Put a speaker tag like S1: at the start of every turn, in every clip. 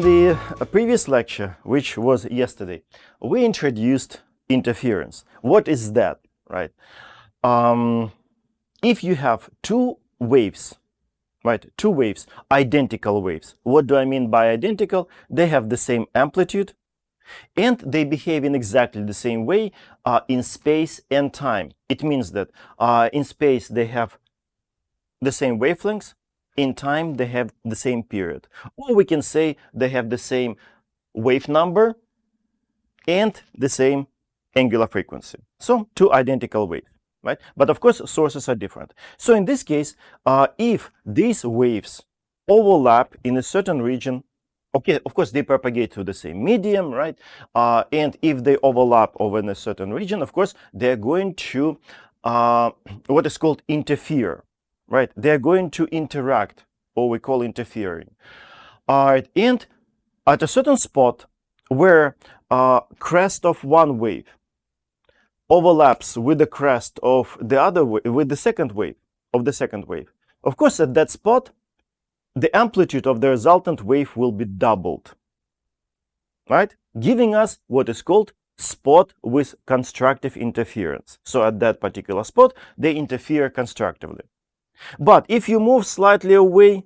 S1: the previous lecture, which was yesterday, we introduced interference. What is that, right? If you have two waves, right, two waves, identical waves. What do I mean by identical? They have the same amplitude and they behave in exactly the same way in space and time. It means that in space they have the same wavelengths, in time they have the same period. Or we can say they have the same wave number and the same angular frequency. So two identical waves, right? But of course sources are different. So in this case, if these waves overlap in a certain region, okay, of course they propagate through the same medium, right? And if they overlap over in a certain region, of course they're going to what is called interfere, right? They're going to interact, or we call interfering. All right, and at a certain spot where crest of one wave overlaps with the crest of the other wave, with the second wave of the second wave, of course at that spot the amplitude of the resultant wave will be doubled, right? Giving us what is called spot with constructive interference. So at that particular spot they interfere constructively. But if you move slightly away,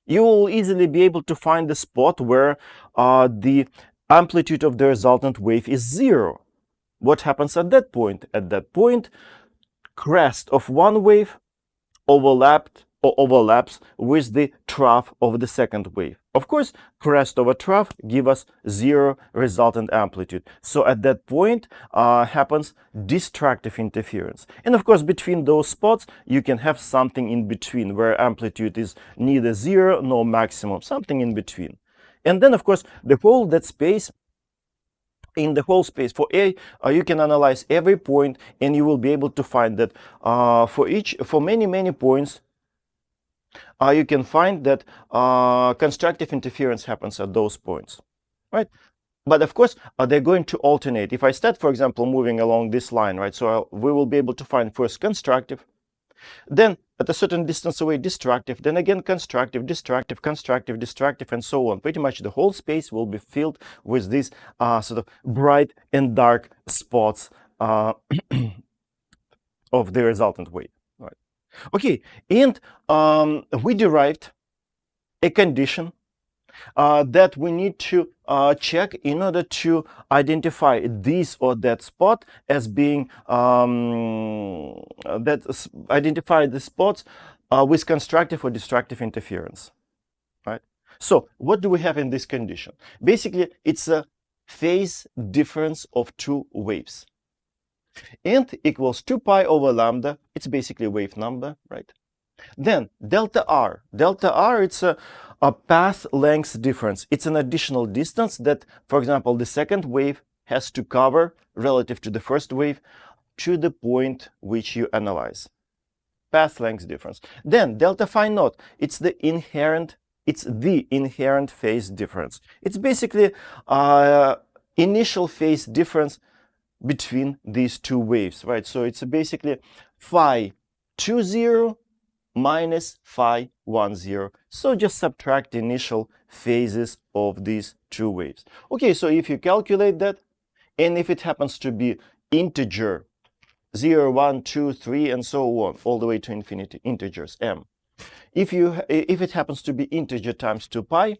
S1: you will easily be able to find the spot where the amplitude of the resultant wave is zero. What happens at that point? At that point, crest of one wave overlaps with the trough of the second wave. Of course, crest over trough give us zero resultant amplitude. So at that point happens destructive interference. And of course, between those spots, you can have something in between where amplitude is neither zero nor maximum, something in between. And then, of course, the whole that space, in the whole space for A, you can analyze every point and you will be able to find that for many points, you can find that constructive interference happens at those points, right? But of course, they're going to alternate. If I start, for example, moving along this line, right, so we will be able to find first constructive, then at a certain distance away destructive, then again constructive, destructive, constructive, destructive, and so on. Pretty much the whole space will be filled with these sort of bright and dark spots of the resultant wave. Right. Okay, and we derived a condition that we need to check in order to identify this or that spot as being identify the spots with constructive or destructive interference, right? So what do we have in this condition? Basically, it's a phase difference of two waves. And equals 2 pi over lambda. It's basically a wave number, right? Then delta r. Delta r, it's a path length difference. It's an additional distance that, for example, the second wave has to cover relative to the first wave to the point which you analyze. Path length difference. Then delta phi naught. It's the inherent phase difference. It's basically initial phase difference between these two waves, right? So it's basically phi 20 minus phi 10. So just subtract the initial phases of these two waves. Okay, so if you calculate that, and if it happens to be integer 0, 1, 2, 3, and so on, all the way to infinity, integers m. If it happens to be integer times 2 pi,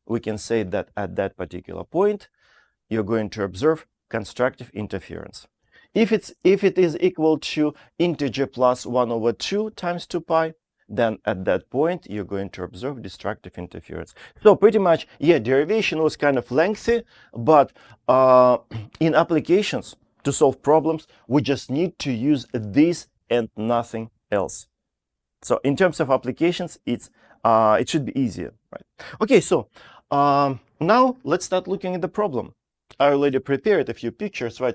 S1: we can say that at that particular point, you're going to observe constructive interference. If it is equal to integer plus 1 over 2 times 2 pi, then at that point you're going to observe destructive interference. So pretty much, yeah, derivation was kind of lengthy, but in applications to solve problems, we just need to use this and nothing else. So in terms of applications, it should be easier, right? Okay, so now let's start looking at the problem. I already prepared a few pictures, right?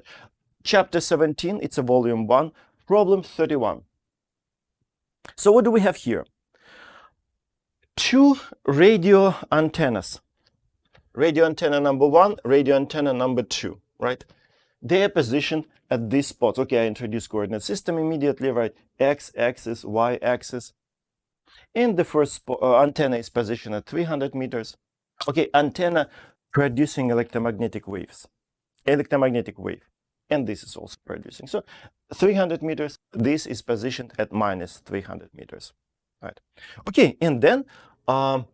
S1: Chapter 17, it's a volume 1, problem 31. So what do we have here? Two radio antennas. Radio antenna number 1, radio antenna number 2, right? They are positioned at these spots. Okay, I introduce coordinate system immediately, right? X-axis, Y-axis. And the first antenna is positioned at 300 meters. Okay, antenna producing electromagnetic wave, and this is also producing. So 300 meters, this is positioned at minus 300 meters, right? Okay, and then, and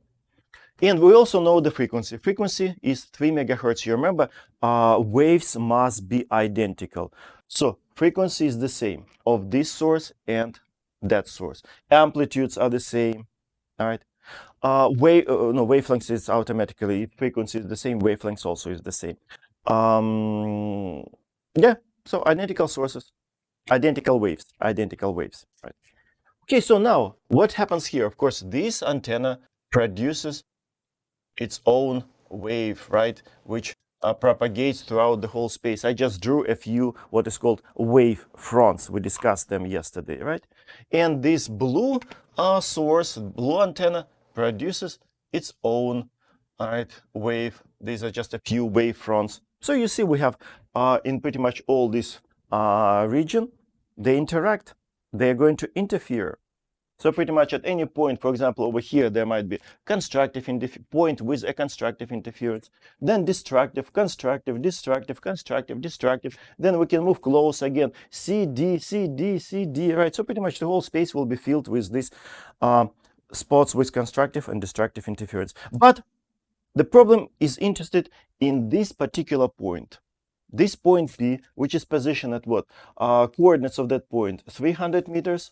S1: we also know the frequency. Frequency is 3 megahertz. You remember, waves must be identical. So frequency is the same of this source and that source. Amplitudes are the same, all right? Wavelengths is automatically, frequency is the same, wavelengths also is the same. Yeah, so identical sources, identical waves, right? Okay, so now what happens here? Of course, this antenna produces its own wave, right, which propagates throughout the whole space. I just drew a few what is called wave fronts. We discussed them yesterday, right? And this blue source, blue antenna, produces its own, all right, wave. These are just a few wave fronts. So you see, we have in pretty much all this region, they interact. They're going to interfere. So pretty much at any point, for example, over here, there might be constructive point with a constructive interference, then destructive, constructive, destructive, constructive, destructive. Then we can move close again, CD, CD, CD, right? So pretty much the whole space will be filled with these spots with constructive and destructive interference. But the problem is interested in this particular point. This point P, which is positioned at what? Coordinates of that point, 300 meters.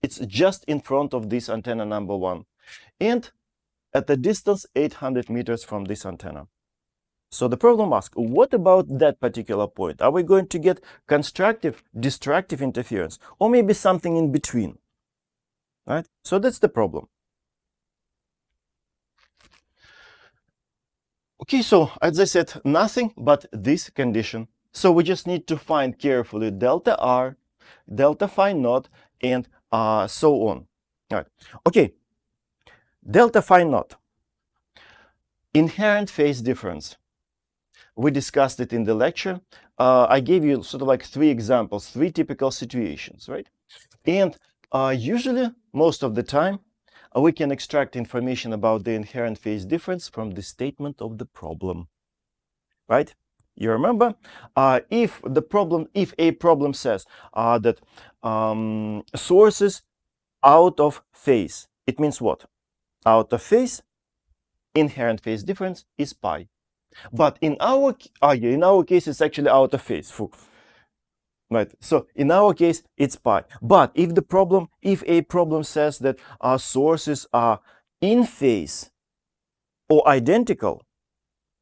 S1: It's just in front of this antenna number 1. And at the distance 800 meters from this antenna. So the problem asks, what about that particular point? Are we going to get constructive, destructive interference? Or maybe something in between? Right? So that's the problem. Okay, so as I said, nothing but this condition. So we just need to find carefully delta R, delta phi naught, and so on. All right. Okay. Delta phi naught. Inherent phase difference. We discussed it in the lecture. I gave you sort of like 3 examples, 3 typical situations, right? And usually, most of the time, we can extract information about the inherent phase difference from the statement of the problem, right? You remember, if a problem says that sources out of phase, it means what? Out of phase, inherent phase difference is pi. But in our case, it's actually out of phase. Right. So in our case, it's pi. But if a problem says that our sources are in phase or identical,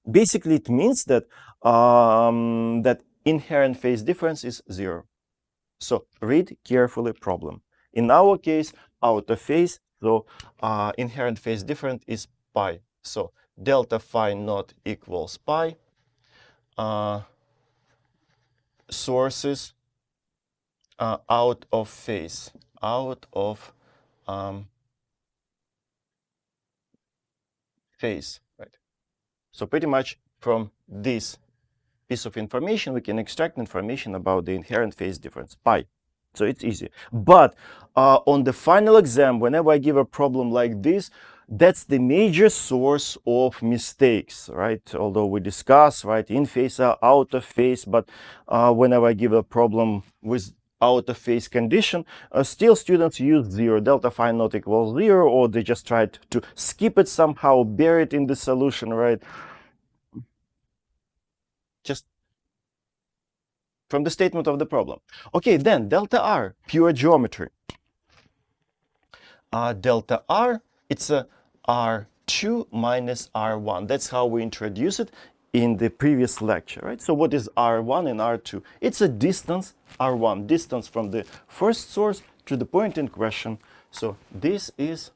S1: basically it means that that inherent phase difference is 0. So read carefully problem. In our case, out of phase, so inherent phase difference is pi. So delta phi naught equals pi. Sources out of phase, phase, right? So pretty much from this piece of information, we can extract information about the inherent phase difference, pi. So it's easy. But on the final exam, whenever I give a problem like this, that's the major source of mistakes, right? Although we discuss, right, in phase or out of phase, but whenever I give a problem with out of phase condition, still students use 0, delta phi not equals 0, or they just tried to skip it somehow, bury it in the solution, right? Just from the statement of the problem. Okay, then delta R, pure geometry. Delta R, it's a R2 minus R1. That's how we introduce it in the previous lecture, right? So what is R1 and R2? It's a distance, R1, distance from the first source to the point in question. So this is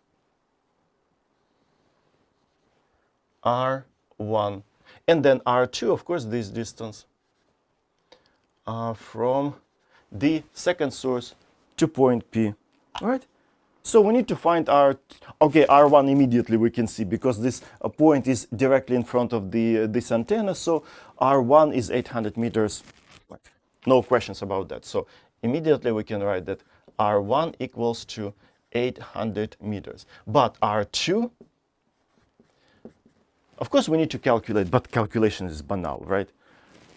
S1: R1. And then R2, of course, this distance from the second source to point P, all right? So we need to find R1 immediately we can see, because this point is directly in front of this antenna. So R1 is 800 meters. No questions about that. So immediately we can write that R1 equals to 800 meters. But R2, Of course, we need to calculate, but calculation is banal, right?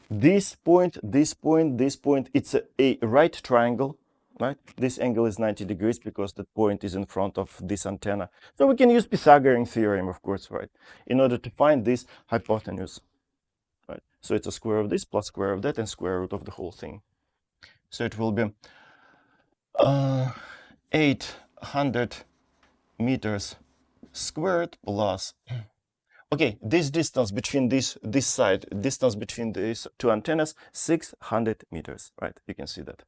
S1: This point, this point, this point, it's a right triangle, right? This angle is 90 degrees because that point is in front of this antenna. So we can use Pythagorean theorem, of course, right? In order to find this hypotenuse, right? So it's a square of this plus square of that and square root of the whole thing. So it will be 800 meters squared plus, okay, this distance between this side, distance between these two antennas, 600 meters, right? You can see that.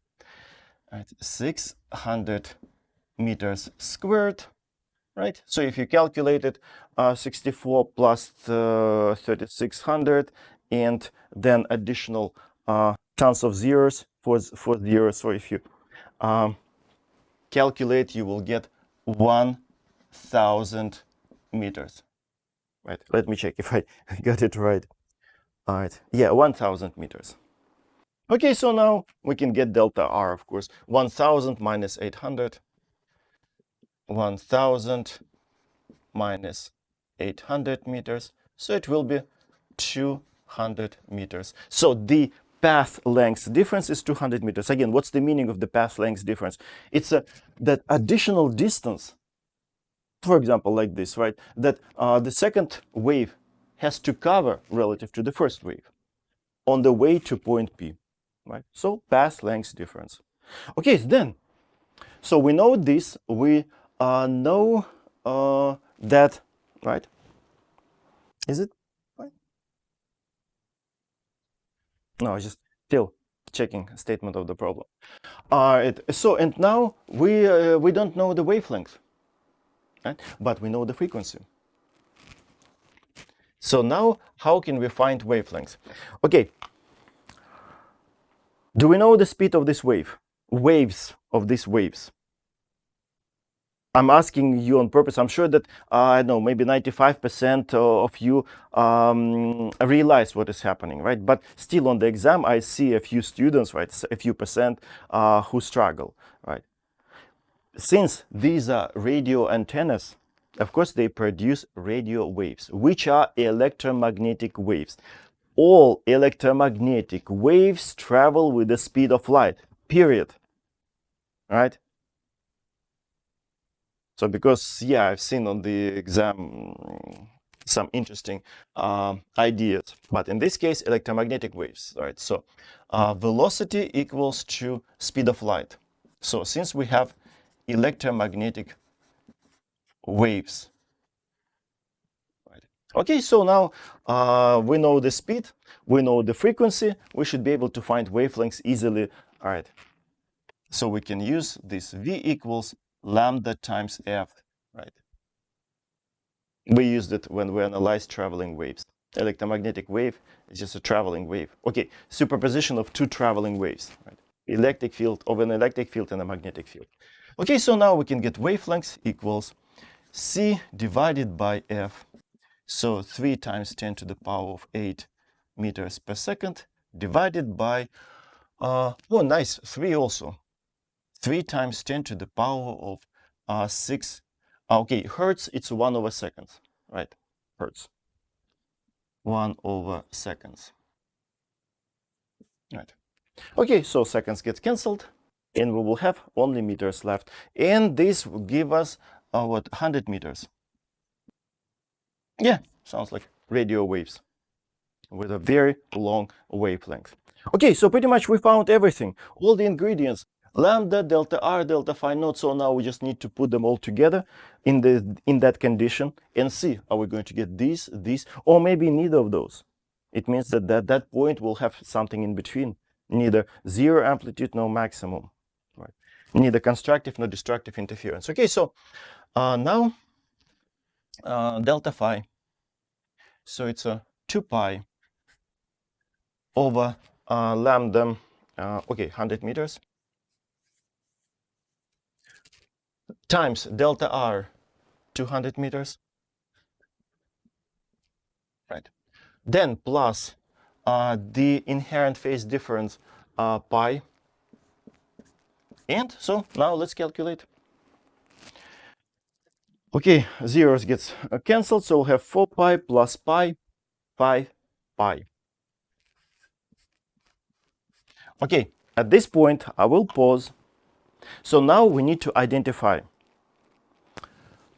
S1: Right, 600 meters squared, right? So if you calculate it, 64 plus 3600, and then additional tons of zeros for zeros. So if you calculate, you will get 1000 meters. Right, let me check if I got it right. All right, yeah, 1000 meters. Okay, so now we can get delta R, of course. 1000 minus 800. 1000 minus 800 meters. So it will be 200 meters. So the path length difference is 200 meters. Again, what's the meaning of the path length difference? It's that additional distance, for example, like this, right? That the second wave has to cover relative to the first wave on the way to point P, right? So path length difference. Okay, then, so we know this, we know that, right? Is it right? No, I just still checking statement of the problem. So, and now we don't know the wavelength, right? But we know the frequency. So now, how can we find wavelengths? Okay. Do we know the speed of this wave? Waves of these waves? I'm asking you on purpose. I'm sure that, I don't know, maybe 95% of you realize what is happening, right? But still on the exam, I see a few students, right, a few percent who struggle, right? Since these are radio antennas, of course, they produce radio waves, which are electromagnetic waves. All electromagnetic waves travel with the speed of light, period, right? So because, yeah, I've seen on the exam some interesting ideas, but in this case, electromagnetic waves, right? So velocity equals to speed of light. So since we have electromagnetic waves, right? Okay, so now we know the speed, we know the frequency, we should be able to find wavelengths easily, all right? So we can use this V equals lambda times F, right? We used it when we analyzed traveling waves. Electromagnetic wave is just a traveling wave. Okay, superposition of two traveling waves, right? Electric field of an electric field and a magnetic field. Okay, so now we can get wavelength equals C divided by F. So 3 times 10 to the power of 8 meters per second divided by, oh, nice, 3 also. 3 times 10 to the power of 6. Okay, hertz, it's 1 over seconds, right? Hertz. 1 over seconds. Right. Okay, so seconds get cancelled, and we will have only meters left. And this will give us, what, 100 meters. Yeah, sounds like radio waves with a very long wavelength. Okay, so pretty much we found everything, all the ingredients. Lambda, delta R, delta phi naught. So now we just need to put them all together in that condition and see, are we going to get these, or maybe neither of those. It means that that point will have something in between, neither zero amplitude nor maximum, right? Neither constructive nor destructive interference. Okay, so now delta phi. So it's a 2 pi over lambda, okay, 100 meters, times delta R, 200 meters, right? Then plus the inherent phase difference, pi. And so now let's calculate. Okay, zeros gets cancelled, so we'll have 4 pi plus pi, 5 pi. Okay, at this point, I will pause. So now we need to identify,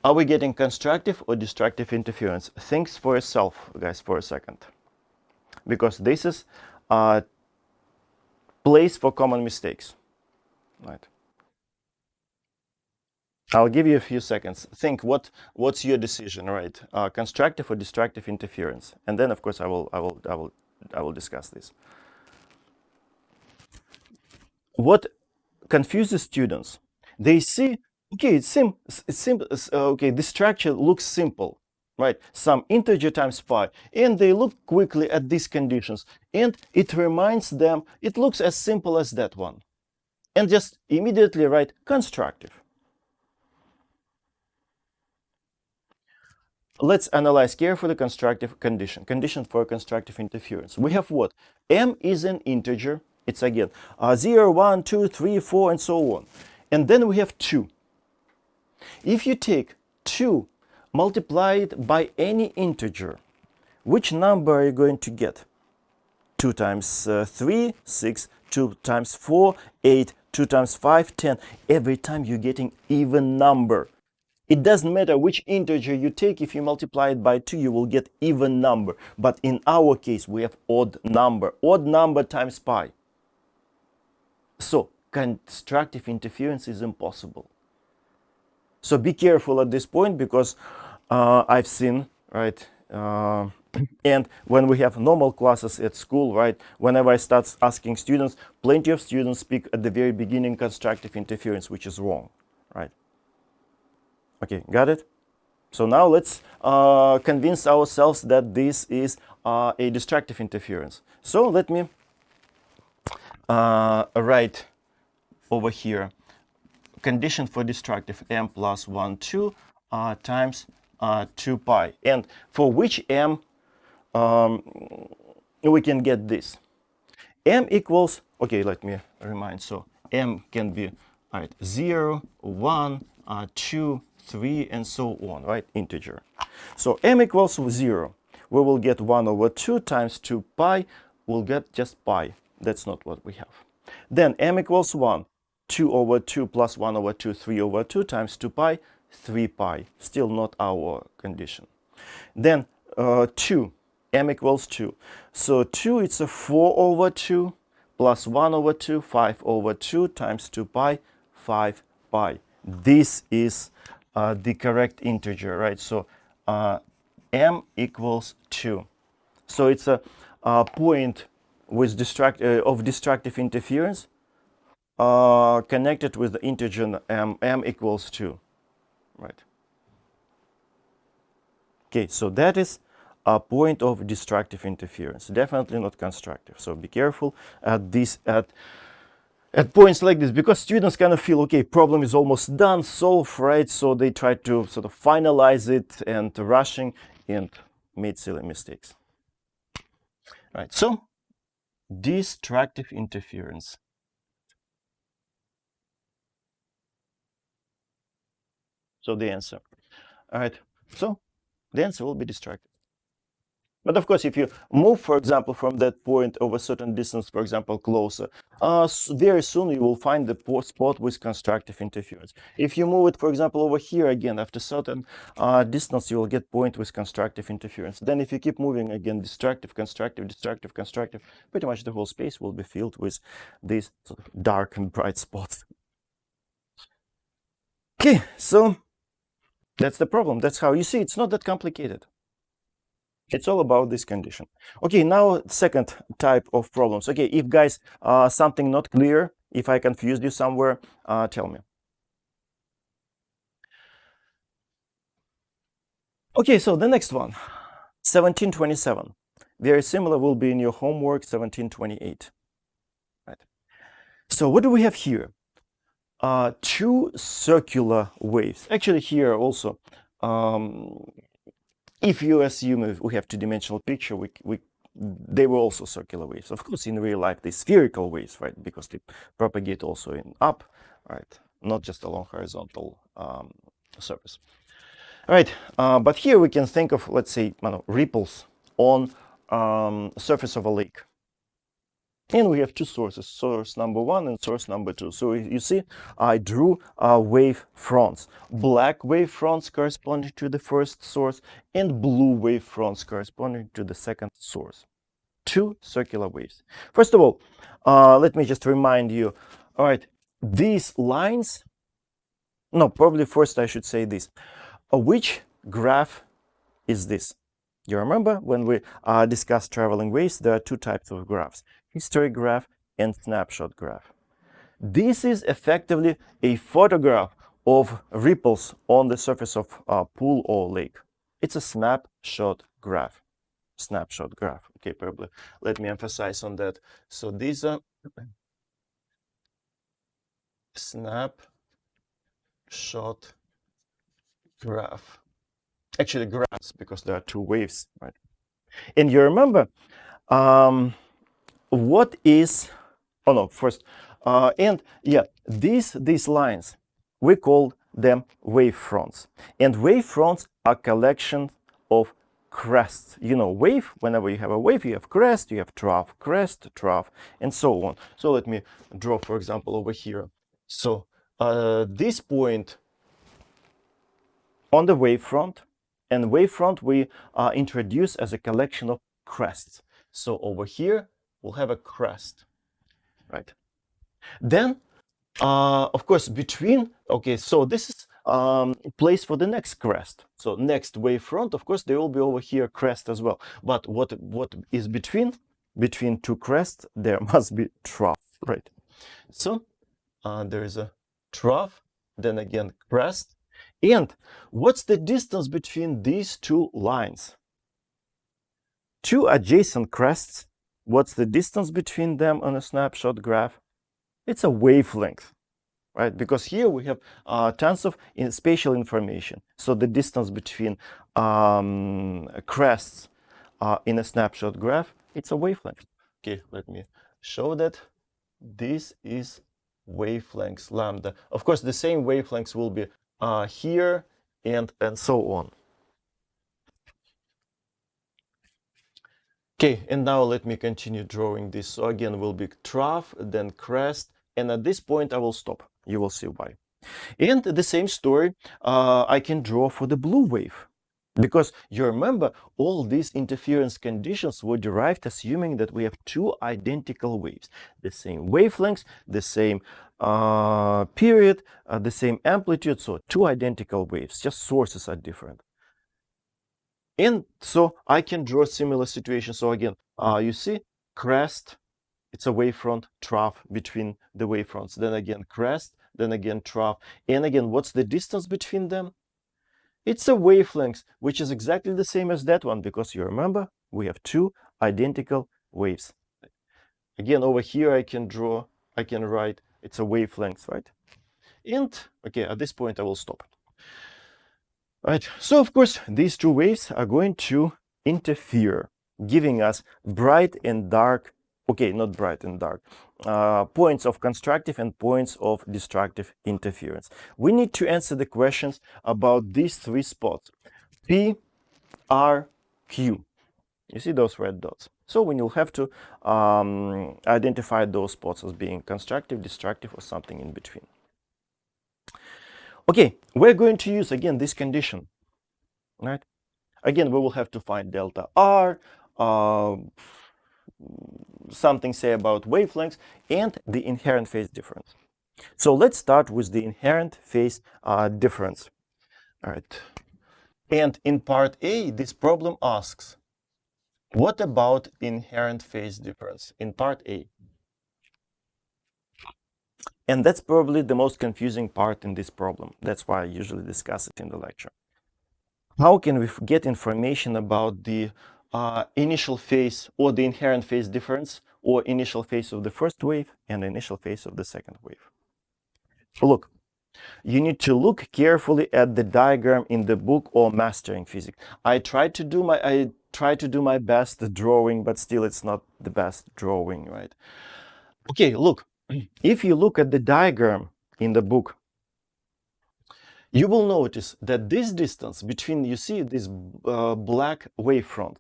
S1: are we getting constructive or destructive interference? Think for yourself, guys, for a second. Because this is a place for common mistakes. Right. I'll give you a few seconds. Think what's your decision, right? Constructive or destructive interference, and then of course I will discuss this. What confuses students? They see, okay, it's simple. Okay, the structure looks simple, right? Some integer times pi, and they look quickly at these conditions, and it reminds them it looks as simple as that one, and just immediately write constructive. Let's analyze carefully constructive condition for constructive interference. We have what? M is an integer. It's again 0, 1, 2, 3, 4, and so on. And then we have 2. If you take 2 multiplied by any integer, which number are you going to get? 2 times 3, 6, 2 times 4, 8, 2 times 5, 10. Every time you're getting even number. It doesn't matter which integer you take. If you multiply it by 2, you will get even number. But in our case, we have odd number times pi. So constructive interference is impossible. So be careful at this point, because I've seen, right, and when we have normal classes at school, right, whenever I start asking students, plenty of students speak at the very beginning constructive interference, which is wrong, right? Okay, got it? So now let's convince ourselves that this is a destructive interference. So let me write over here condition for destructive m plus 1, 2 times 2 pi. And for which m we can get this? M equals, okay, let me remind. So m can be, right, 0, 1, 2, 3, and so on, right? Integer. So m equals 0. We will get 1 over 2 times 2 pi. We'll get just pi. That's not what we have. Then m equals 1. 2 over 2 plus 1 over 2, 3 over 2 times 2 pi, 3 pi. Still not our condition. Then 2. M equals 2. So 2, it's a 4 over 2 plus 1 over 2, 5 over 2 times 2 pi, 5 pi. This is the correct integer, right? So m equals 2. So it's a point with destructive interference connected with the integer m equals 2, right? Okay, so that is a point of destructive interference, definitely not constructive. So be careful at points like this, because students kind of feel, okay, problem is almost done, solved, right? So they try to sort of finalize it and rushing and made silly mistakes. Right, so destructive interference. So the answer. All right, so the answer will be destructive. But of course, if you move, for example, from that point over a certain distance, for example, closer, very soon you will find the spot with constructive interference. If you move it, for example, over here again, after certain distance, you will get point with constructive interference. Then if you keep moving again, destructive, constructive, destructive, constructive, pretty much the whole space will be filled with these sort of dark and bright spots. Okay, so that's the problem. That's how you see it's not that complicated. It's all about this condition. Okay, now second type of problems. Okay, if guys, something not clear, if I confused you somewhere, tell me. Okay, so the next one, 1727. Very similar will be in your homework, 1728. Right. So what do we have here? Two circular waves. Actually, here also, if you assume we have two-dimensional picture, they were also circular waves. Of course, in real life, they're spherical waves, right? Because they propagate also in up, right? Not just along horizontal surface. All right, but here we can think of, let's say, ripples on surface of a lake. And we have two sources, source number one and source number two. So you see, I drew wave fronts. Black wave fronts corresponding to the first source and blue wave fronts corresponding to the second source. Two circular waves. First of all, let me just remind you, all right, these lines, no, probably first I should say this. Which graph is this? You remember when we discussed traveling waves, there are two types of graphs, history graph and snapshot graph. This is effectively a photograph of ripples on the surface of a pool or lake. It's a snapshot graph. Snapshot graph. Okay, probably let me emphasize on that. So these are snapshot graph. Actually graphs, because there are two waves, right? And you remember what is, oh no, first, and yeah, these lines, we call them wavefronts. And wavefronts are collections of crests. You know, wave, whenever you have a wave, you have crest, you have trough, crest, trough, and so on. So let me draw, for example, over here. So this point on the wavefront, and wavefront we introduce as a collection of crests. So over here, we'll have a crest, right? Then, of course, between, okay, so this is place for the next crest. So next wavefront, of course, there will be over here crest as well. But what is between? Between two crests, there must be trough, right? So there is a trough, then again crest. And what's the distance between these two lines? Two adjacent crests. What's the distance between them on a snapshot graph? It's a wavelength, right? Because here we have tons of spatial information. So the distance between crests in a snapshot graph, it's a wavelength. Okay, let me show that. This is wavelengths lambda. Of course, the same wavelengths will be here and so on. Okay, and now let me continue drawing this. So again, will be trough, then crest, and at this point I will stop. You will see why. And the same story I can draw for the blue wave. Because you remember, all these interference conditions were derived assuming that we have two identical waves, the same wavelengths, the same period, the same amplitude, so two identical waves, just sources are different. And so I can draw a similar situation. So again, you see, crest, it's a wavefront, trough between the wavefronts, then again crest, then again trough, and again, what's the distance between them? It's a wavelength, which is exactly the same as that one, because you remember, we have two identical waves. Again, over here I can write, it's a wavelength, right? And, okay, at this point I will stop. Right, so of course, these two waves are going to interfere, giving us bright and dark, okay, not bright and dark, points of constructive and points of destructive interference. We need to answer the questions about these three spots, P, R, Q. You see those red dots. So when you'll have to identify those spots as being constructive, destructive, or something in between. Okay, we're going to use again this condition, right? Again, we will have to find delta R, something say about wavelengths, and the inherent phase difference. So let's start with the inherent phase difference. All right. And in part A, this problem asks, what about inherent phase difference in part A? And that's probably the most confusing part in this problem. That's why I usually discuss it in the lecture. How can we get information about the initial phase or the inherent phase difference or initial phase of the first wave and the initial phase of the second wave? Look, you need to look carefully at the diagram in the book or Mastering Physics. I try to do my best drawing, but still it's not the best drawing, right? Okay, look, if you look at the diagram in the book, you will notice that this distance between, you see this black wavefront,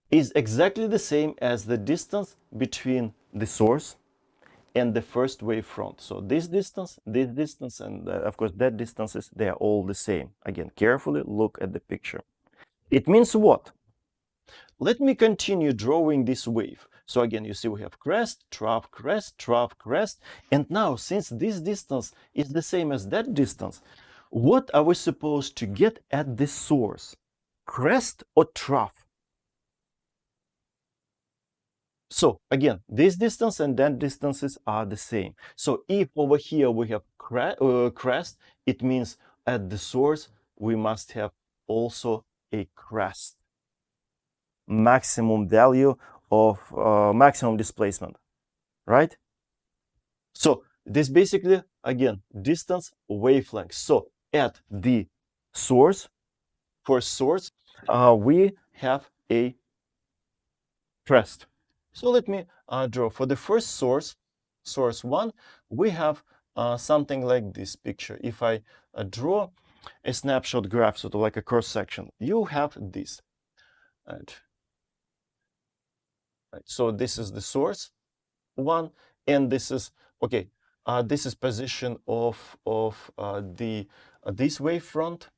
S1: is exactly the same as the distance between the source and the first wavefront. So this distance, and of course that distances, they are all the same. Again, carefully look at the picture. It means what? Let me continue drawing this wave. So again, you see we have crest, trough, crest, trough, crest. And now, since this distance is the same as that distance, what are we supposed to get at the source? Crest or trough? So again, this distance and that distances are the same. So if over here we have crest, it means at the source we must have also a crest. Maximum value of maximum displacement, right? So this basically, again, distance, wavelength. So at the source, for source, we have a crest. So let me draw for the first source, source 1, we have something like this picture. If I draw a snapshot graph, sort of like a cross section, you have this. Right. So this is the source 1, and this is, okay, this is position of this wavefront,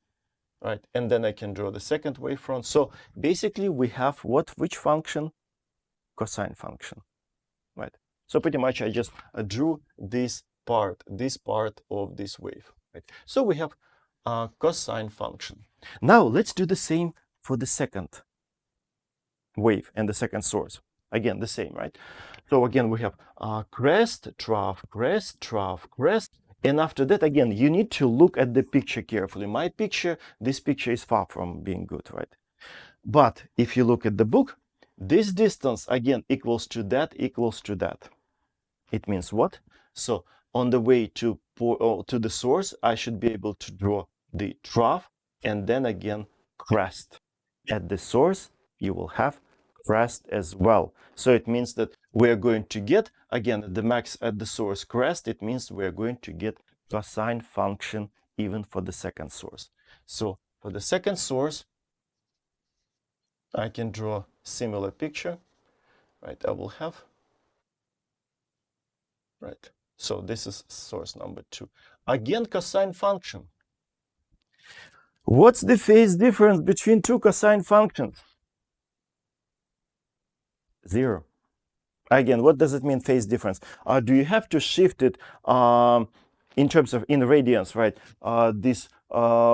S1: right? And then I can draw the second wavefront. So basically we have what, which function? Cosine function, right? So pretty much I just drew this part of this wave, right? So we have a cosine function. Now let's do the same for the second wave and the second source. Again, the same, right? So again, we have crest, trough, crest, trough, crest. And after that, again, you need to look at the picture carefully. My picture, this picture is far from being good, right? But if you look at the book, this distance, again, equals to that, equals to that. It means what? So on the way to the source, I should be able to draw the trough and then again crest. At the source, you will have crest as well. So it means that we're going to get, again, the max at the source crest, it means we're going to get cosine function even for the second source. So for the second source, I can draw similar picture, right? I will have, right? So this is source number 2. Again, cosine function. What's the phase difference between two cosine functions? 0. Again, what does it mean, phase difference? Do you have to shift it in terms of in radians, right? This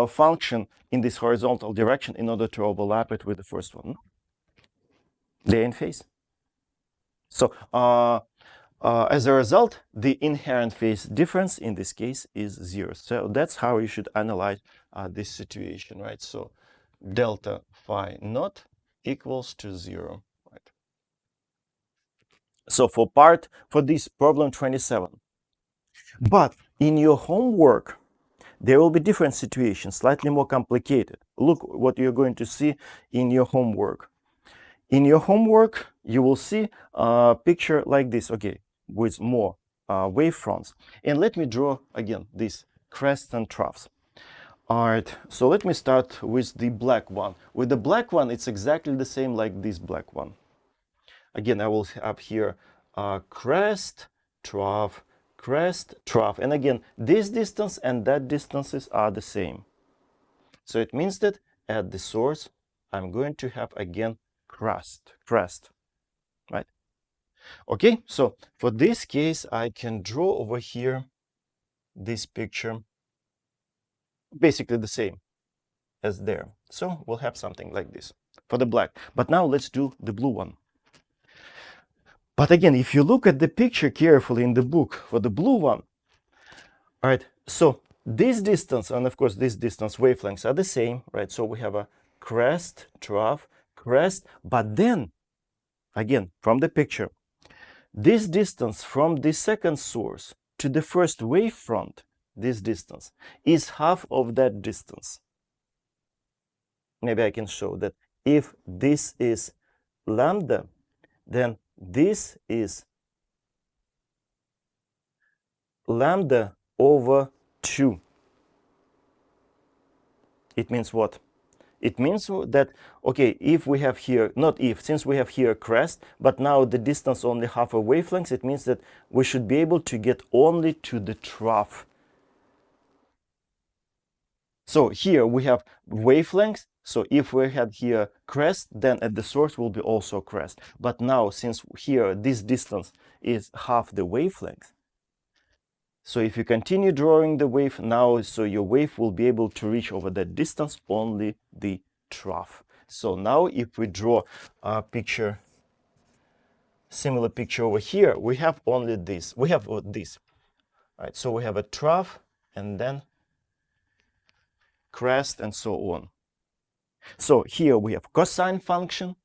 S1: function in this horizontal direction in order to overlap it with the first one. They're in phase. So as a result, the inherent phase difference in this case is 0. So that's how you should analyze this situation, right? So delta phi naught equals to 0. Right? So for this problem 27. But in your homework, there will be different situations, slightly more complicated. Look what you're going to see in your homework. In your homework, you will see a picture like this, okay, with more wavefronts. And let me draw again these crests and troughs. All right, so let me start with the black one. With the black one, it's exactly the same like this black one. Again, I will have here crest, trough, crest, trough. And again, this distance and that distances are the same. So it means that at the source, I'm going to have again crest, right? Okay, so for this case, I can draw over here this picture, basically the same as there. So we'll have something like this for the black. But now let's do the blue one. But again, if you look at the picture carefully in the book for the blue one, all right, so this distance and of course this distance wavelengths are the same, right? So we have a crest, trough, crest, but then again from the picture, this distance from the second source to the first wavefront, this distance is half of that distance. Maybe I can show that if this is lambda, then this is lambda over 2. It means what? It means that, okay, if we have here, not if, since we have here a crest, but now the distance only half a wavelength, it means that we should be able to get only to the trough. So here we have wavelengths. So if we had here crest, then at the source will be also crest. But now, since here this distance is half the wavelength, so if you continue drawing the wave now, so your wave will be able to reach over that distance only the trough. So now if we draw a picture, similar picture over here, we have only this. We have this. All right, so we have a trough and then crest and so on. So here we have cosine function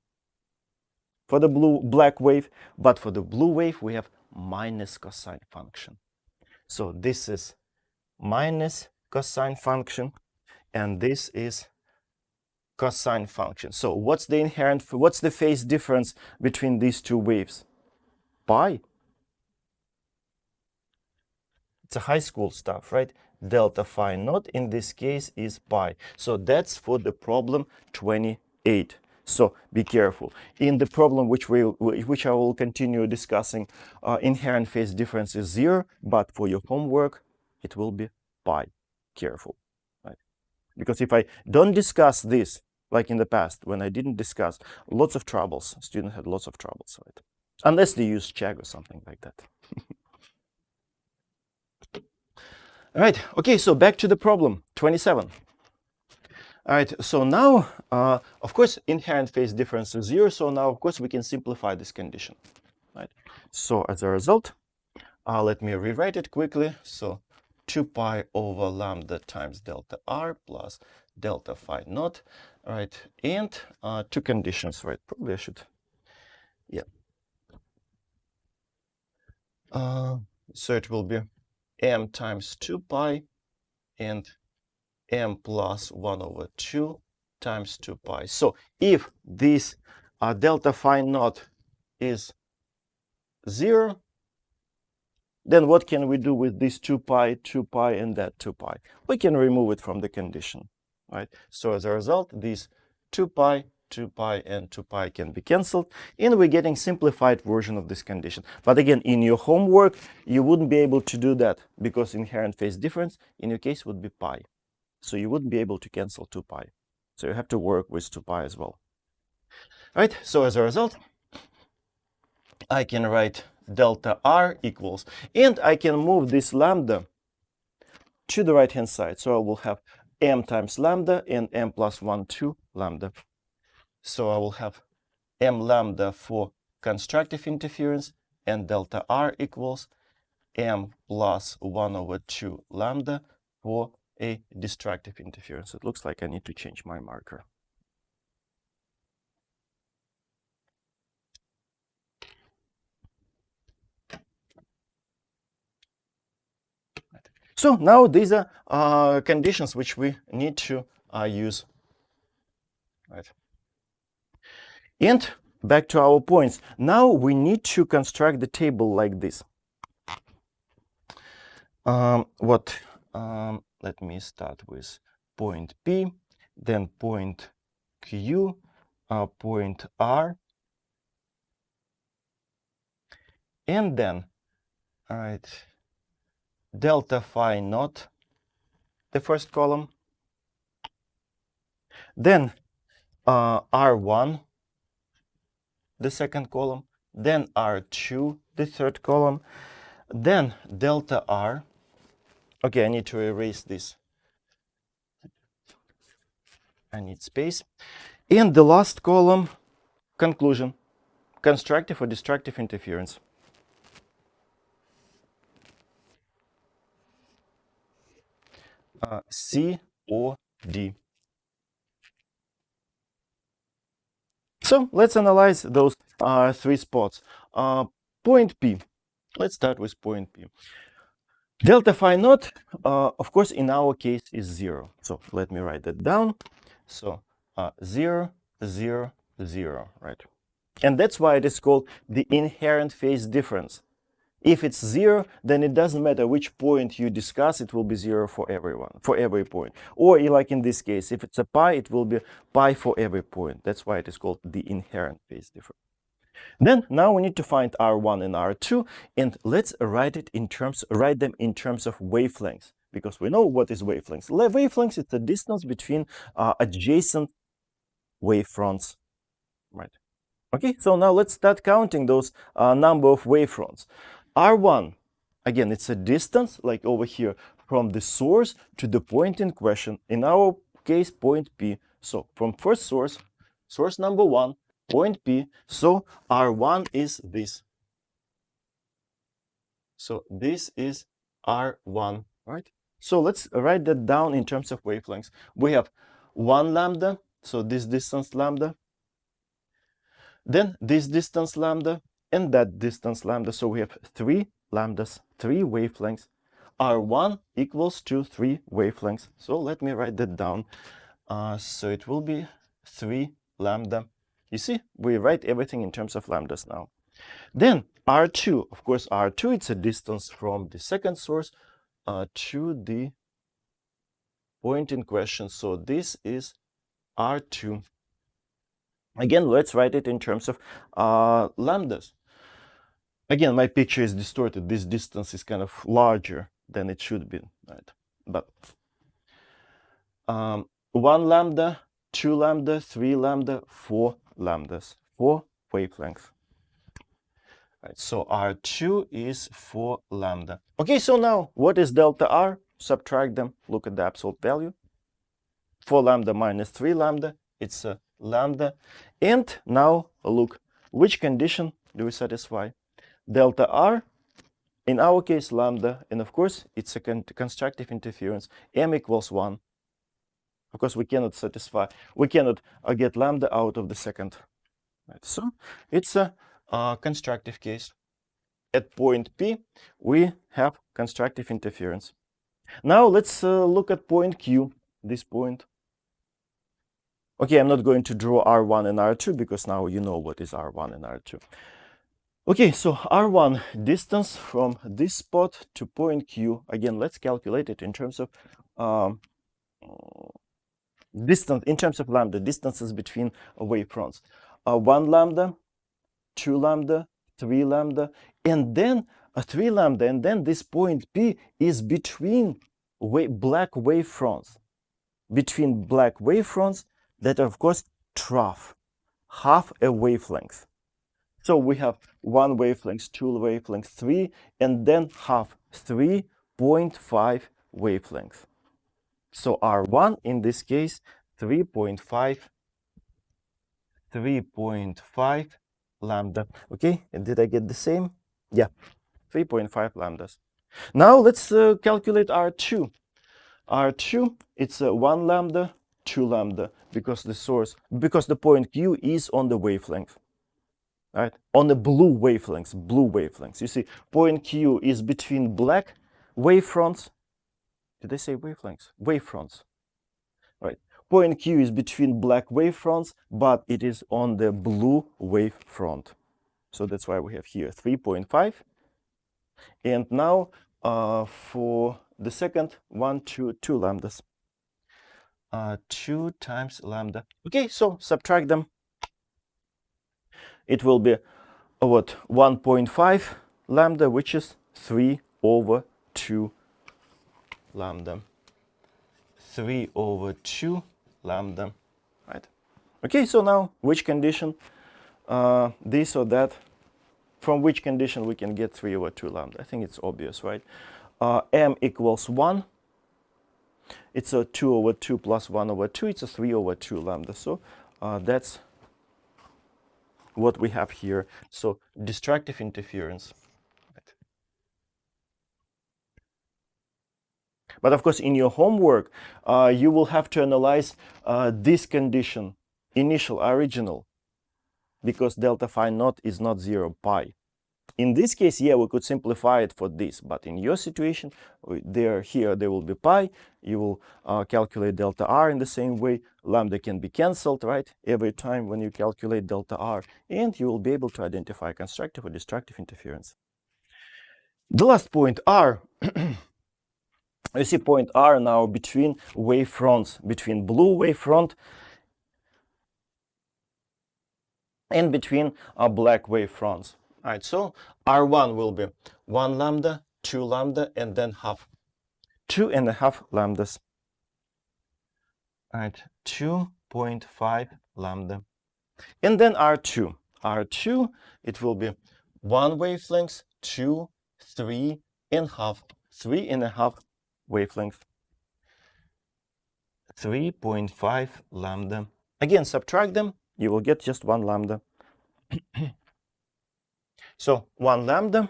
S1: for the black wave, but for the blue wave we have minus cosine function. So this is minus cosine function, and this is cosine function. So what's the phase difference between these two waves? Pi. It's a high school stuff, right? Delta phi naught in this case is pi. So that's for the problem 28. So be careful. In the problem which I will continue discussing, inherent phase difference is 0, but for your homework it will be pi. Careful, right? Because if I don't discuss this, like in the past when I didn't discuss, lots of troubles. Students had lots of troubles, right? Unless they use check or something like that. All right, okay, so back to the problem 27. All right, so now, of course, inherent phase difference is 0, so now, of course, we can simplify this condition, right? So as a result, let me rewrite it quickly. So 2 pi over lambda times delta r plus delta phi naught, all right? And two conditions, right? Probably I should, yeah. So it will be m times 2 pi and m plus 1 over 2 times 2 pi. So if this delta phi naught is 0, then what can we do with this 2 pi, and that 2 pi? We can remove it from the condition, right? So as a result, these 2 pi, and 2 pi can be cancelled, and we're getting simplified version of this condition. But again, in your homework, you wouldn't be able to do that because inherent phase difference in your case would be pi. So you wouldn't be able to cancel 2 pi. So you have to work with 2 pi as well. All right, so as a result, I can write delta r equals, and I can move this lambda to the right hand side. So I will have m times lambda and m plus 1, 2 lambda. So I will have m lambda for constructive interference, and delta r equals m plus 1 over 2 lambda for a destructive interference. It looks like I need to change my marker. So now these are conditions which we need to use, right? And back to our points. Now we need to construct the table like this. Let me start with point P, then point Q, point R, and then, all right, delta phi naught, the first column, then R1, the second column, then R2, the third column, then delta R. Okay, I need to erase this. I need space. And the last column, conclusion, constructive or destructive interference. C or D. So let's analyze those three spots. Point P. Let's start with point P. Delta phi naught, of course, in our case is 0. So let me write that down. So 0, 0, 0, right? And that's why it is called the inherent phase difference, If it's 0, then it doesn't matter which point you discuss, it will be 0 for everyone, for every point. Or like in this case, if it's a pi, it will be pi for every point. That's why it is called the inherent phase difference. Then now we need to find R1 and R2, and let's write them in terms of wavelengths, because we know what is wavelengths. Wavelengths is the distance between adjacent wavefronts, right? Okay, so now let's start counting those number of wavefronts. R1, again, it's a distance, like over here, from the source to the point in question. In our case, point P. So from first source, source number 1, point P. So R1 is this. So this is R1, right? So let's write that down in terms of wavelengths. We have 1 lambda, so this distance lambda. Then this distance lambda and that distance lambda. So we have 3 lambdas, 3 wavelengths. R1 equals to 3 wavelengths. So let me write that down. So it will be 3 lambda. You see, we write everything in terms of lambdas now. Then R2, of course, R2, it's a distance from the second source to the point in question. So this is R2. Again, let's write it in terms of lambdas. Again, my picture is distorted. This distance is kind of larger than it should be, right? But 1 lambda, 2 lambda, 3 lambda, 4 lambdas, 4 wavelengths. Right, so R2 is 4 lambda. Okay, so now what is delta R? Subtract them, look at the absolute value. 4 lambda minus 3 lambda, it's a lambda. And now look, which condition do we satisfy? Delta R, in our case lambda, and of course it's a constructive interference, m equals 1. Of course we cannot get lambda out of the second. Right, so it's a constructive case. At point P, we have constructive interference. Now let's look at point Q, this point. Okay, I'm not going to draw R1 and R2 because now you know what is R1 and R2. Okay, so R1, distance from this spot to point Q. Again, let's calculate it in terms of distance, in terms of lambda, distances between wavefronts. 1 lambda, 2 lambda, 3 lambda, and then 3 lambda, and then this point P is between black wavefronts. Between black wavefronts that are, of course, trough, half a wavelength. So we have 1 wavelength, 2 wavelengths, 3, and then half, 3.5 wavelengths. So R1 in this case, 3.5 lambda. Okay, and did I get the same? Yeah, 3.5 lambdas. Now let's calculate R2. R2, it's 1 lambda, 2 lambda, because the point Q is on the wavelength, right? On the blue wavelengths. You see, point Q is between black wavefronts. Did I say wavelengths? Wavefronts, right? Point Q is between black wavefronts, but it is on the blue wavefront. So that's why we have here 3.5. And now for the second one, 2 lambdas. 2 times lambda. Okay, so subtract them. It will be what? 1.5 lambda, which is 3/2 lambda. 3/2 lambda, right? Okay, so now which condition? This or that? From which condition we can get 3/2 lambda? I think it's obvious, right? M equals 1. It's a 2/2 plus 1/2. It's a 3/2 lambda. So that's what we have here. So destructive interference. Right. But of course, in your homework, you will have to analyze this condition, initial, original, because delta phi naught is not 0, pi. In this case, yeah, we could simplify it for this, but in your situation, there will be pi. You will calculate delta R in the same way. Lambda can be cancelled, right, every time when you calculate delta R, and you will be able to identify constructive or destructive interference. The last point R. You see point R now between wavefronts, between blue wavefront and between black wavefronts. All right, so R1 will be 1 lambda, 2 lambda, and then half. 2.5 lambdas. All right, 2.5 lambda. And then R2. R2, it will be 1 wavelength, 2, 3.5. 3.5 wavelength. 3.5 lambda. Again, subtract them, you will get just 1 lambda. So 1 lambda.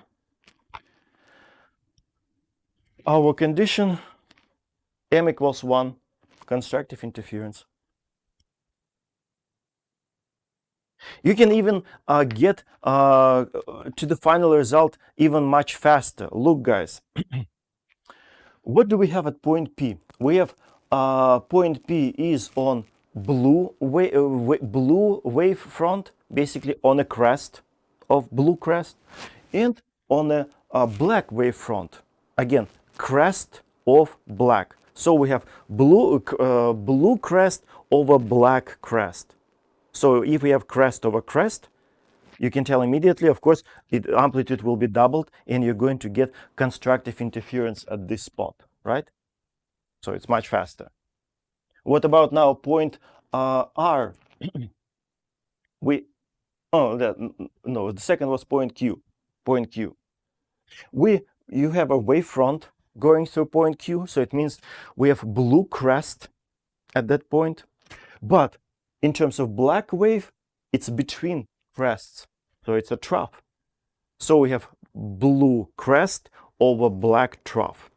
S1: Our condition, m equals 1, constructive interference. You can even get to the final result even much faster. Look, guys, what do we have at point P? We have point P is on blue wavefront, basically on a crest of blue crest, and on a black wavefront, again, crest of black. So we have blue crest over black crest. So if we have crest over crest, you can tell immediately, of course, amplitude will be doubled and you're going to get constructive interference at this spot, right? So it's much faster. What about now point R? No, the second was point Q. Point Q. You have a wavefront going through point Q, so it means we have blue crest at that point. But in terms of black wave, it's between crests, so it's a trough. So we have blue crest over black trough.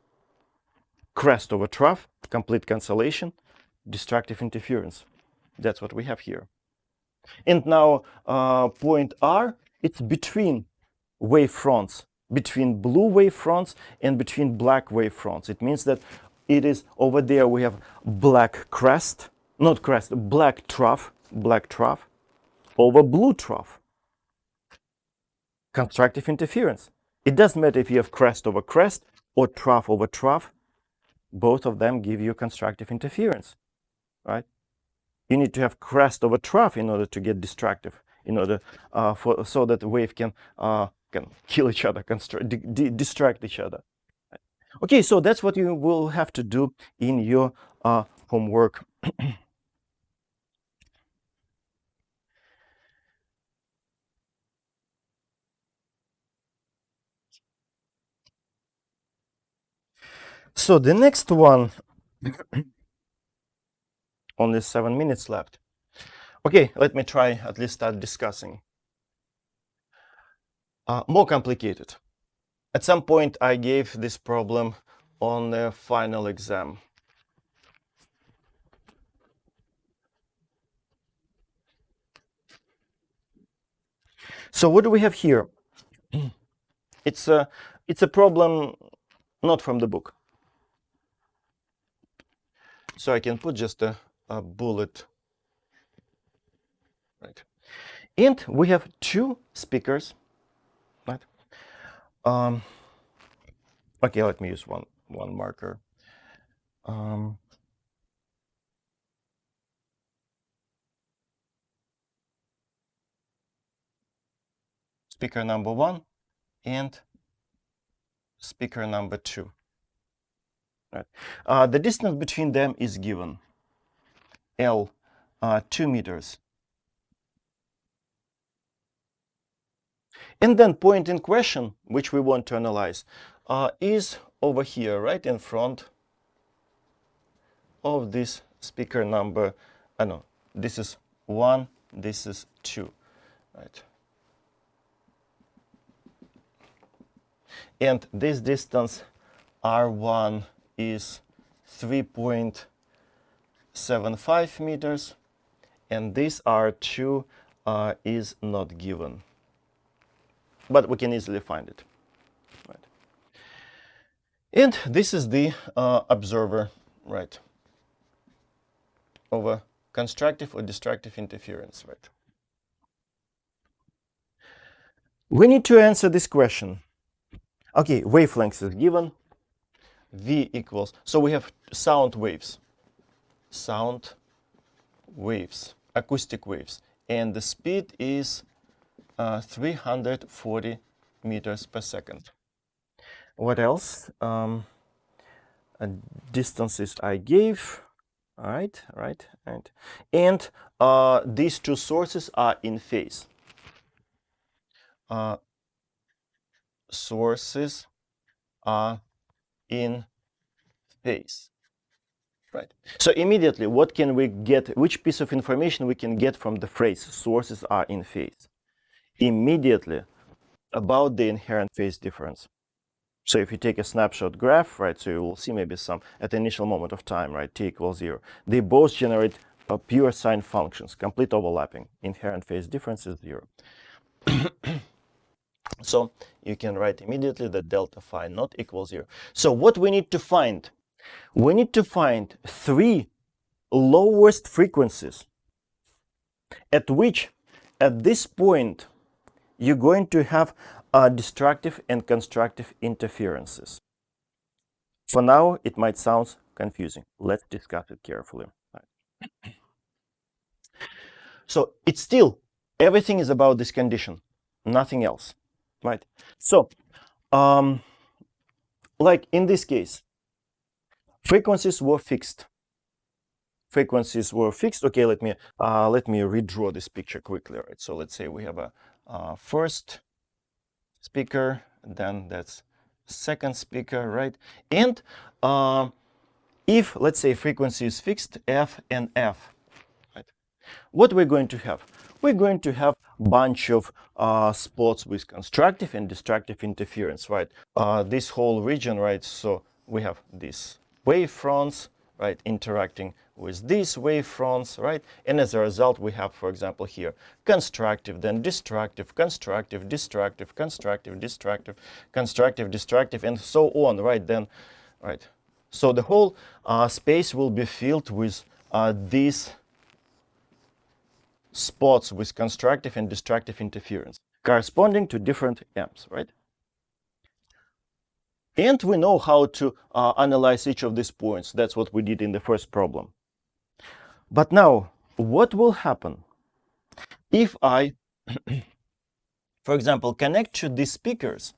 S1: Crest over trough, complete cancellation, destructive interference. That's what we have here. And now point R, it's between wavefronts, between blue wavefronts and between black wavefronts. It means that it is over there we have black crest, not crest, black trough over blue trough. Constructive interference. It doesn't matter if you have crest over crest or trough over trough. Both of them give you constructive interference, right? You need to have crest over trough in order to get destructive, in order so that the wave can kill each other, distract each other. Okay, so that's what you will have to do in your homework. So the next one, only 7 minutes left. Okay, let me try at least start discussing. More complicated. At some point, I gave this problem on the final exam. So what do we have here? It's a problem not from the book. So I can put just a bullet. Right. And we have 2 speakers. Right. Okay, let me use one marker. Speaker number 1 and speaker number 2. Right. The distance between them is given. L, 2 meters. And then point in question, which we want to analyze, is over here, right in front of this speaker number. No, this is 1, this is 2, right? And this distance R1 is 3.75 meters, and this R2 is not given, but we can easily find it. Right. And this is the observer, right, over constructive or destructive interference, right? We need to answer this question. Okay, wavelength is given. V equals, so we have sound waves, acoustic waves, and the speed is 340 meters per second. What else? Distances I gave. All right. And these two sources are in phase. Sources are in phase. Right. So immediately, what can we get? Which piece of information we can get from the phrase "sources are in phase"? Immediately, about the inherent phase difference. So if you take a snapshot graph, right, so you will see maybe some at the initial moment of time, right, t equals 0. They both generate pure sine functions, complete overlapping. Inherent phase difference is 0. So you can write immediately that delta phi not equals 0. So what we need to find? We need to find 3 lowest frequencies at which, at this point, you're going to have destructive and constructive interferences. For now, it might sound confusing. Let's discuss it carefully. So it's still, everything is about this condition, nothing else, right? So, like in this case, frequencies were fixed. Okay, let me redraw this picture quickly, right? So let's say we have a first speaker, then that's second speaker, right? And if, let's say, frequency is fixed, F and F, right? What we're going to have? We're going to have a bunch of spots with constructive and destructive interference, right? This whole region, right? So we have these wavefronts, right, interacting with these wavefronts, right? And as a result, we have, for example, here constructive, then destructive, constructive, destructive, constructive, destructive, constructive, destructive, and so on, right? Then, right. So the whole space will be filled with these spots with constructive and destructive interference corresponding to different amps, right? And we know how to analyze each of these points. That's what we did in the first problem. But now, what will happen if I, for example, connect to these speakers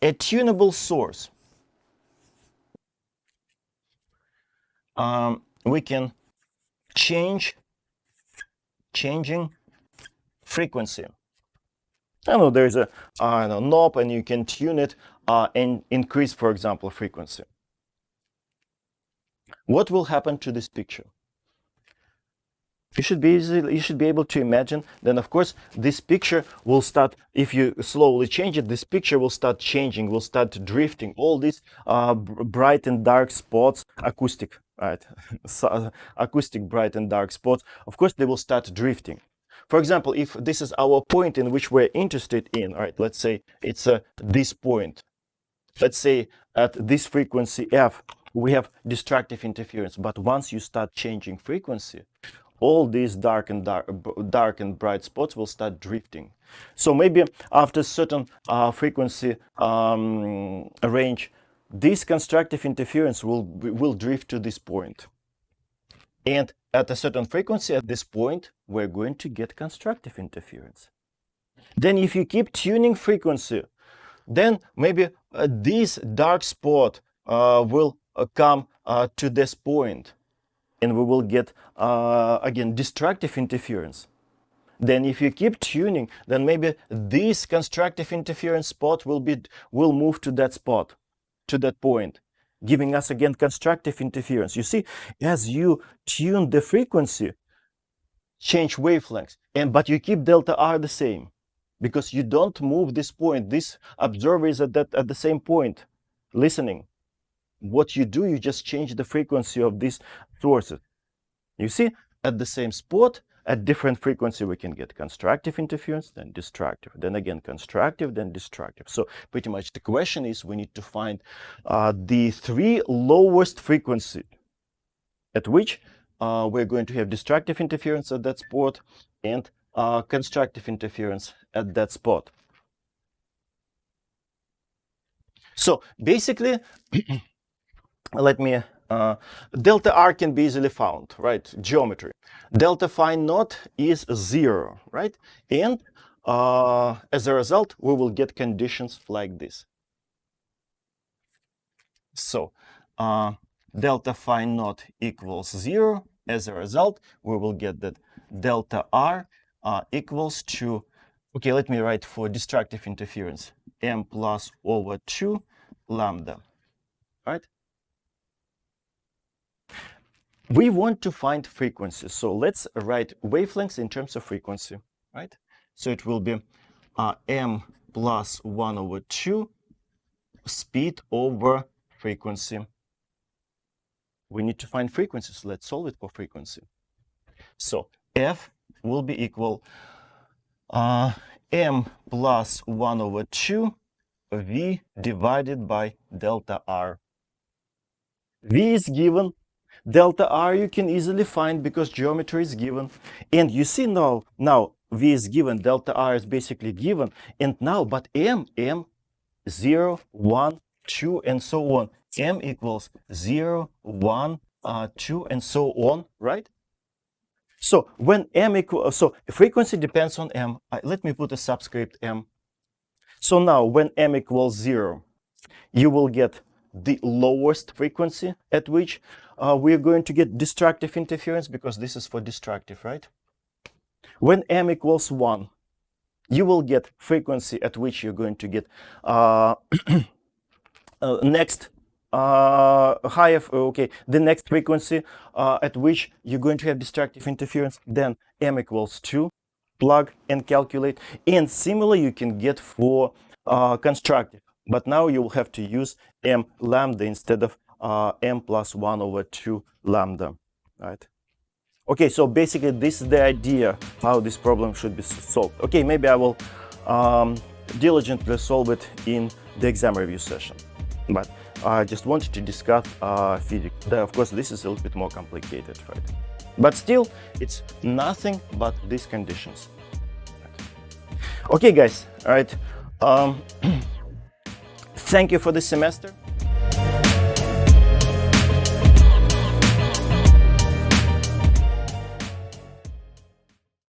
S1: a tunable source? We can changing frequency. I know there's a knob and you can tune it and increase, for example, frequency. What will happen to this picture? You should be able to imagine. Then, of course, this picture will start. If you slowly change it, this picture will start changing, will start drifting. All these bright and dark spots, acoustic, right? So, acoustic bright and dark spots. Of course, they will start drifting. For example, if this is our point in which we're interested in, right? Let's say it's this point. Let's say at this frequency F, we have destructive interference. But once you start changing frequency, all these dark and bright spots will start drifting. So maybe after certain frequency range, this constructive interference will drift to this point. And at a certain frequency at this point, we're going to get constructive interference. Then if you keep tuning frequency, then maybe this dark spot will come to this point, and we will get, again, destructive interference. Then if you keep tuning, then maybe this constructive interference spot will move to that spot, to that point, giving us, again, constructive interference. You see, as you tune the frequency, change wavelengths, but you keep delta R the same, because you don't move this point. This observer is at the same point, listening. What you do, you just change the frequency of these sources. You see, at the same spot, at different frequency, we can get constructive interference, then destructive, then again constructive, then destructive. So pretty much the question is, we need to find the 3 lowest frequency at which we're going to have destructive interference at that spot and constructive interference at that spot. So basically, let me, delta r can be easily found, right? Geometry. Delta phi naught is 0, right? And as a result, we will get conditions like this. So delta phi naught equals 0. As a result, we will get that delta r equals to, okay, let me write for destructive interference, m plus over 2 lambda, right? We want to find frequency, so let's write wavelengths in terms of frequency, right? So it will be m plus 1 over 2 speed over frequency. We need to find frequency, so let's solve it for frequency. So f will be equal m plus 1 over 2 v divided by delta r. V is given. Delta r you can easily find because geometry is given. And you see now v is given, delta r is basically given. And now, but m 0, 1, 2, and so on. M equals 0, 1, 2, and so on, right? So when m equals, so frequency depends on m. Let me put a subscript m. So now when m equals 0, you will get the lowest frequency at which we're going to get destructive interference, because this is for destructive, right? When m equals 1, you will get frequency at which you're going to get next higher, okay, the next frequency at which you're going to have destructive interference. Then m equals 2, plug and calculate. And similar you can get for constructive, but now you will have to use m lambda instead of m plus 1 over 2 lambda, right? Okay, so basically this is the idea how this problem should be solved. Okay, maybe I will diligently solve it in the exam review session, but I just wanted to discuss physics. Of course, this is a little bit more complicated, right? But still, it's nothing but these conditions. Okay, guys, all right. Thank you for this semester.